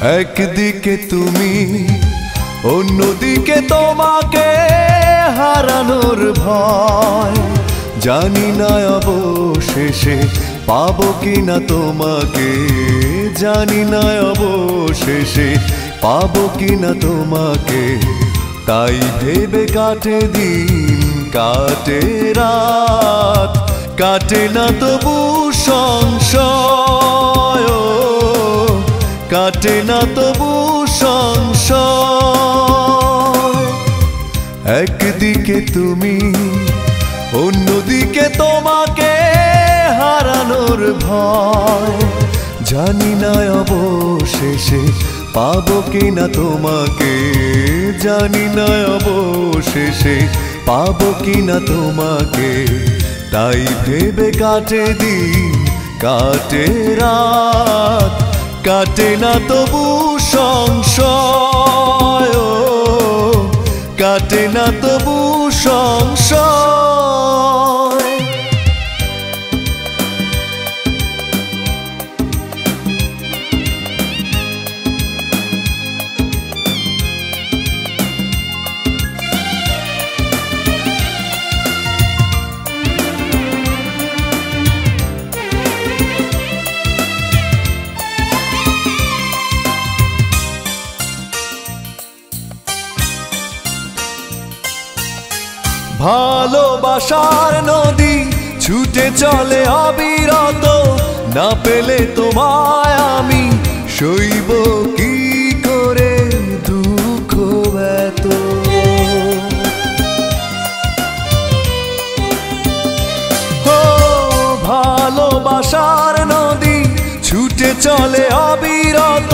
একদিকে তুমি, অন্যদিকে তোমাকে হারানোর ভয়। জানি না অবশেষে পাবো কিনা তোমাকে, জানি না অবশেষে পাবো কিনা তোমাকে। তাই ভেবে কাটে দিন, কাটে রাত, কাটে না তবু সংশয়, কাটে না তবু সংশয়। একদিকে তুমি, অন্যদিকে তোমাকে হারানোর ভয়। জানি না অবশেষে পাবো কিনা তোমাকে, জানি না অবশেষে পাবো কিনা তোমাকে। তাই ভেবে কাটে দিন, কাটে রাত, কাটে না তবু সংশয়, কাটে না তবু সংশয়। ভালোবাসার নদী ছুটে চলে অবিরত, না পেলে তোমায় আমি সইব কি করে দুঃখ এত। ও ভালোবাসার নদী ছুটে চলে অবিরত,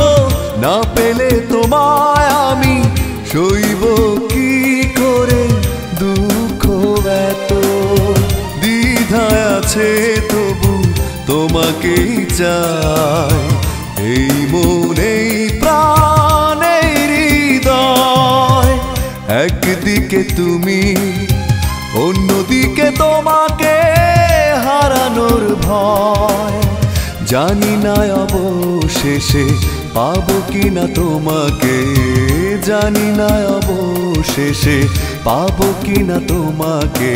না পেলে তোমায় আমি সইব কি করে দুঃখ এত। দ্বিধায় আছে তবু তোমাকেই চাই, এই মনে প্রাণে হৃদয়। একদিকে তুমি, অন্যদিকে তোমাকে হারানোর ভয়। জানি না অবশেষে পাবো কিনা তোমাকে, জানি না অবশেষে পাবো কিনা তোমাকে।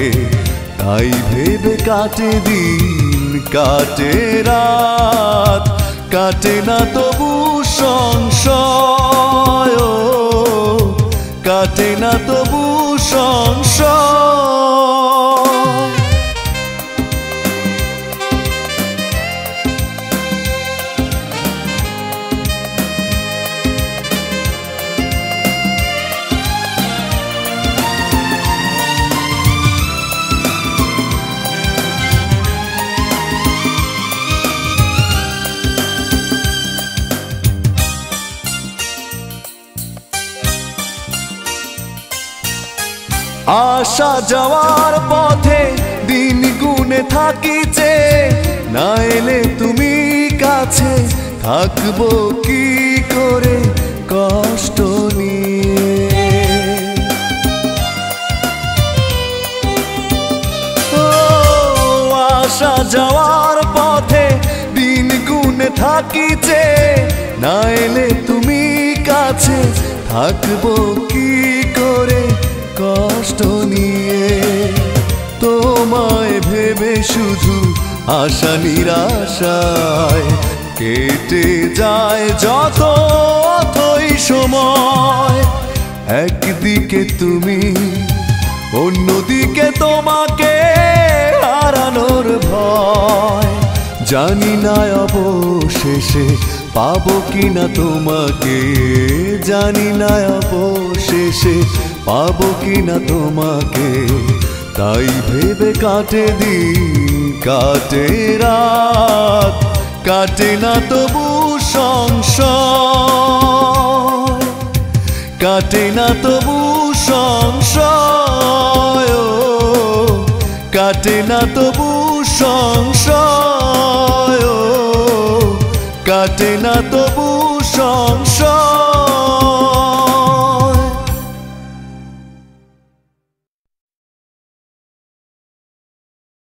তাই ভেবে কাটে দিন, কাটে রাত, কাটে না তবু সংশয়, কাটে না তবু সংশয়। আসা যাওয়ার পথে দিন গুনে থাকিছে, না এলে তুমি কাছে থাকবো কি করে কষ্ট নিয়ে। ও আসা যাওয়ার পথে দিন গুনে থাকিছে, না এলে তুমি কাছে থাকবো কি করে কষ্ট নিয়ে। তোমায় ভেবে শুধু আশা নিরাশায় কেটে যায় যত অথই সময়। একদিকে তুমি, অন্যদিকে তোমাকে হারানোর ভয়। জানি না অবশেষে পাবো কিনা তোমাকে, জানি না অবশেষে পাবো কিনা তোমাকে। তাই ভেবে কাটে দিন, কাটে রাত, কাটে না তবু সংশয়, কাটে না তবু সংশয়, কাটে না তবু সংশয়, কাটে না তবু সংশয়।